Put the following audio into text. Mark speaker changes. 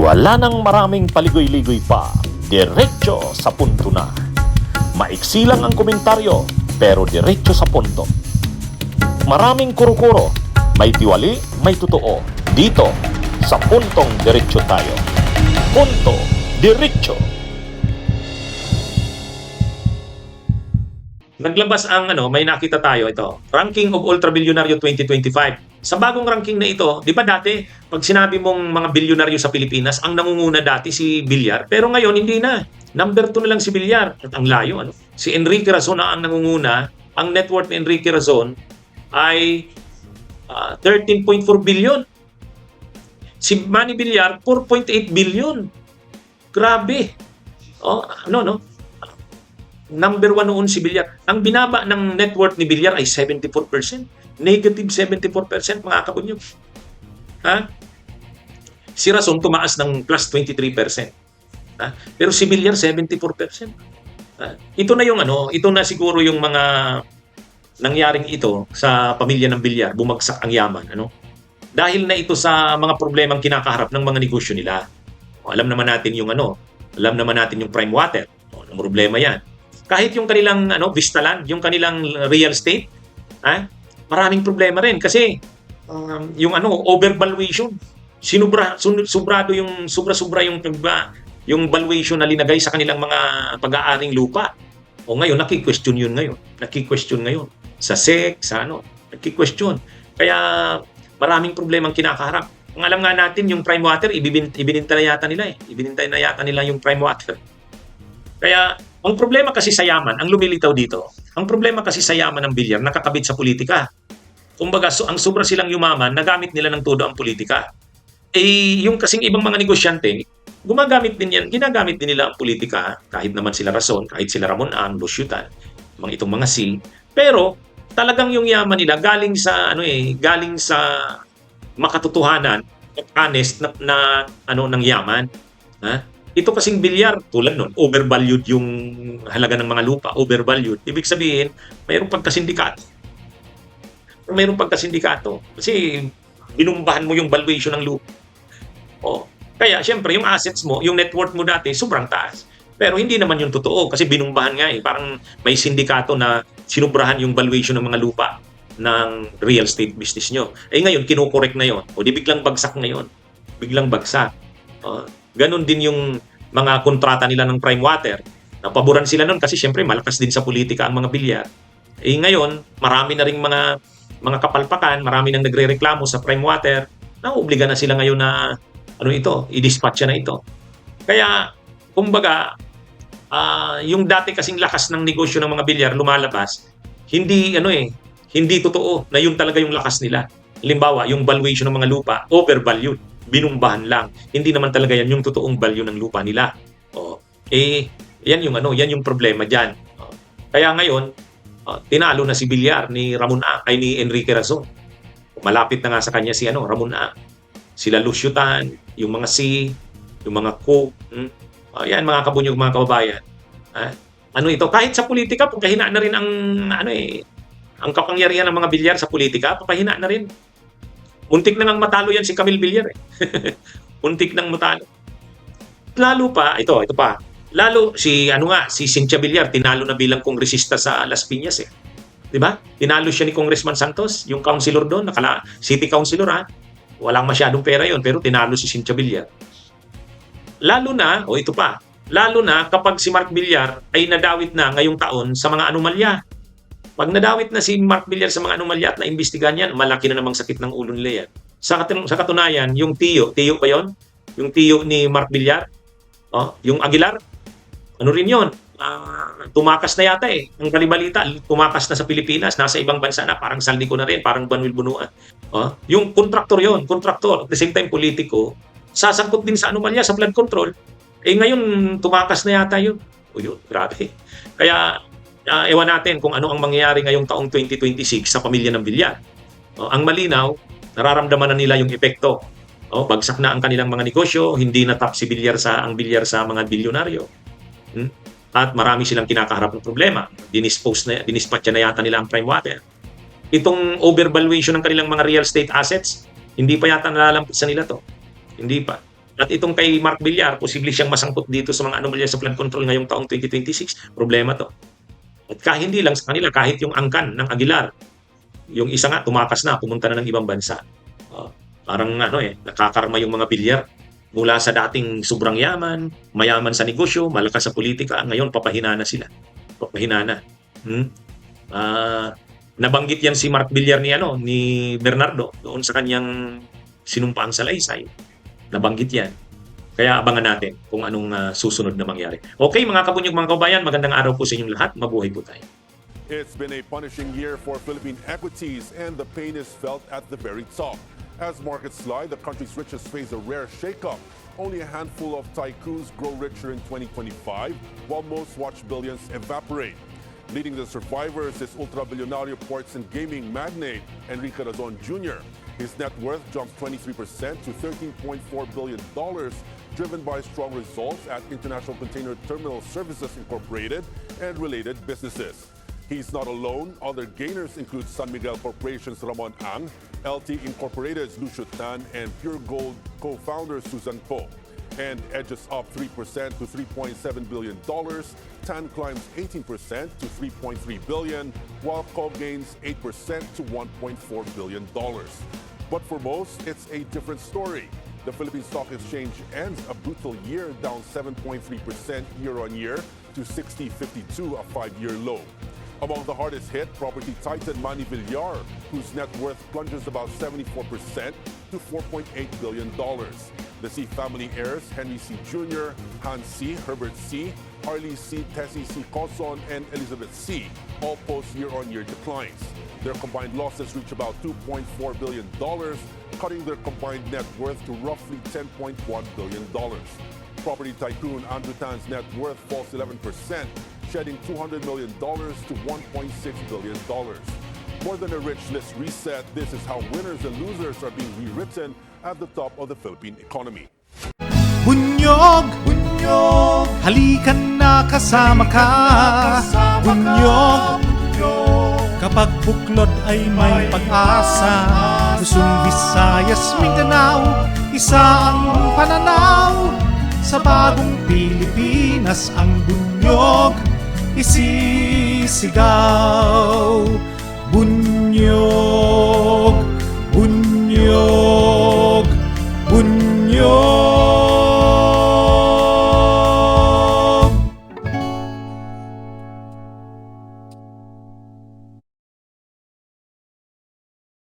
Speaker 1: Wala nang maraming paligoy-ligoy pa, diretso sa punto na. Maiksi lang ang komentaryo, pero diretso sa punto. Maraming kuro-kuro, may tiwali, may totoo. Dito, sa puntong diretso tayo. Punto, diretso.
Speaker 2: Naglabas ang may nakita tayo ito, Ranking of Ultra Bilyonaryo 2025. Sa bagong ranking na ito, di ba dati, pag sinabi mong mga bilyonaryo sa Pilipinas, ang nangunguna dati si Villar, pero ngayon hindi na. Number 2 na lang si Villar. At ang layo, Si Enrique Razon ang nangunguna. Ang net worth ni Enrique Razon ay 13.4 billion. Si Manny Villar, 4.8 billion. Grabe. Number 1 noon si Villar. Ang binaba ng net worth ni Villar ay 74%. Negative 74% mga kabunyog. Ha? Si Razon tumaas ng plus 23%. Ha? Pero si Villar 74%. Ha? Ito na ito na siguro yung mga nangyaring ito sa pamilya ng Villar, bumagsak ang yaman, Dahil na ito sa mga problemang kinakaharap ng mga negosyo nila. Alam naman natin yung Prime Water. Ang problema 'yan. Kahit yung kanilang Vistaland, yung kanilang real estate, maraming problema rin kasi yung overvaluation. Sobra-sobra yung valuation na linagay sa kanilang mga pag-aaring lupa. O ngayon naki-question ngayon. Sa SEC, naki-question. Kaya maraming problemang kinakaharap. Ang alam nga natin yung Prime Water, ibininta na yata nila yung Prime Water. Kaya ang problema kasi sa yaman, ang lumilitaw dito, ang problema kasi sa yaman ng Villar, nakakabit sa politika. Kumbaga, ang sobra silang yumaman, nagamit nila ng todo ang politika. Yung kasing ibang mga negosyante, ginagamit din nila ang politika, kahit naman sila Razon, kahit sila Ramon Ang, Lusyutan, itong mga C. Pero, talagang yung yaman nila, galing sa makatotohanan, at honest ng yaman. Ha? Ito kasing Villar, tulad nun, overvalued yung halaga ng mga lupa, overvalued. Ibig sabihin, mayroong pagkasindikato. Kasi binumbahan mo yung valuation ng lupa. Kaya, syempre, yung assets mo, yung net worth mo dati, sobrang taas. Pero hindi naman yung totoo kasi binumbahan nga Parang may sindikato na sinubrahan yung valuation ng mga lupa ng real estate business nyo. Ngayon, kinokorek na yon. Di biglang bagsak ngayon. Ganon din yung mga kontrata nila ng Prime Water. Napaboran sila nun kasi syempre malakas din sa politika ang mga Villar. Ngayon, marami na ring mga kapalpakan, marami nang nagrereklamo sa Prime Water. Naobliga na sila ngayon na i-dispatch na ito. Kaya, kumbaga, yung dati kasing lakas ng negosyo ng mga Villar lumalabas, hindi totoo na yun talaga yung lakas nila. Halimbawa, yung valuation ng mga lupa, overvalued. Binumbahan lang. Hindi naman talaga yan yung totoong value ng lupa nila. Yan yung problema diyan. Kaya ngayon, tinalo na si Villar ni Enrique Razon. Malapit na nga sa kanya si Ramon Ang. Sila Lusyutan, yung mga C, yung mga Co. Yan mga kabunyog, mga kababayan. Ito, kahit sa politika, pagkahina na rin ang kapangyarihan ng mga Villar sa politika, papahina na rin. Muntik na nang matalo yan si Camille Villar. Muntik nang matalo. Lalo pa, ito pa. Lalo si Cynthia Villar tinalo na bilang kongresista sa Las Piñas 'Di ba? Tinalo siya ni Congressman Santos, yung councilor doon, city councilor Walang masyadong pera 'yon, pero tinalo si Cynthia Villar. Lalo na kapag si Mark Villar ay nadawit na ngayong taon sa mga anomalya. Pag nadawit na si Mark Villar sa mga anomalya at naimbestigahan yan, malaki na namang sakit ng ulo nila yan. Sa katunayan, yung tiyo ba yun? Yung tiyo ni Mark Villar, yung Aguilar, rin yun? Tumakas na yata Ang kalibalita, tumakas na sa Pilipinas, nasa ibang bansa na, parang Saldico na rin, parang Banuel Bunuan. Yung kontraktor, at the same time politiko, sasangkot din sa anomalya, sa flood control. Ngayon, tumakas na yata yun. Yun, grabe. Kaya, ewan natin kung ano ang mangyayari ngayong taong 2026 sa pamilya ng Villar. Ang malinaw, nararamdaman na nila yung epekto. Bagsak na ang kanilang mga negosyo, hindi na top si ang Villar sa mga bilyonaryo. At marami silang kinakaharap ng problema. Dinispatch na yata nila ang Prime Water. Itong overvaluation ng kanilang mga real estate assets, hindi pa yata nalalampasan nila to. Hindi pa. At itong kay Mark Villar, posible siyang masangkot dito sa mga anomalya sa flood control ngayong taong 2026. Problema to. At hindi lang sa kanila, kahit yung angkan ng Aguilar, yung isa nga tumakas na, pumunta na ng ibang bansa. Parang nakakarma yung mga Villar mula sa dating sobrang yaman, mayaman sa negosyo, malakas sa politika, ngayon papahina na sila. Papahina na. Nabanggit yan si Mark Villar ni Bernardo doon sa kanyang sinumpaang salaysay. Nabanggit yan. Kaya abangan natin kung anong susunod na mangyari. Okay mga kabunyog, mga kabayan, magandang araw po sa inyong lahat. Mabuhay po tayo.
Speaker 3: It's been a punishing year for Philippine equities, and the pain is felt at the very top. As markets slide, the country's richest face a rare shakeup. Only a handful of tycoons grow richer in 2025, while most watch billions evaporate. Leading the survivors is ultra-billionaire ports and gaming magnate Enrique Razon Jr. His net worth jumps 23% to $13.4 billion, driven by strong results at International Container Terminal Services Incorporated and related businesses. He's not alone. Other gainers include San Miguel Corporation's Ramon Ang, LT Incorporated's Lucio Tan, and Pure Gold co-founder Susan Poe. And edges up 3% to $3.7 billion. Tan climbs 18% to $3.3 billion, while Co gains 8% to $1.4 billion. But for most, it's a different story. The Philippine Stock Exchange ends a brutal year down 7.3% year-on-year to 60.52, a 5-year low. Among the hardest hit, property titan Manny Villar, whose net worth plunges about 74% to $4.8 billion. The C family heirs, Henry C. Jr., Hans C., Herbert C., Harley C., Tessie C. Coson, and Elizabeth C. all post year-on-year declines. Their combined losses reach about $2.4 billion, cutting their combined net worth to roughly $10.1 billion. Property tycoon Andrew Tan's net worth falls 11%, shedding $200 million to $1.6 billion. More than a rich list reset, this is how winners and losers are being rewritten at the top of the Philippine economy.
Speaker 4: Bunyog, bunyog, halikan na kasama ka. Bunyog, kapag buklod ay may pag-asa. Luzon, Visayas, Mindanao, isa ang pananaw. Sa bagong Pilipinas ang bunyog isisigaw. Bunyog.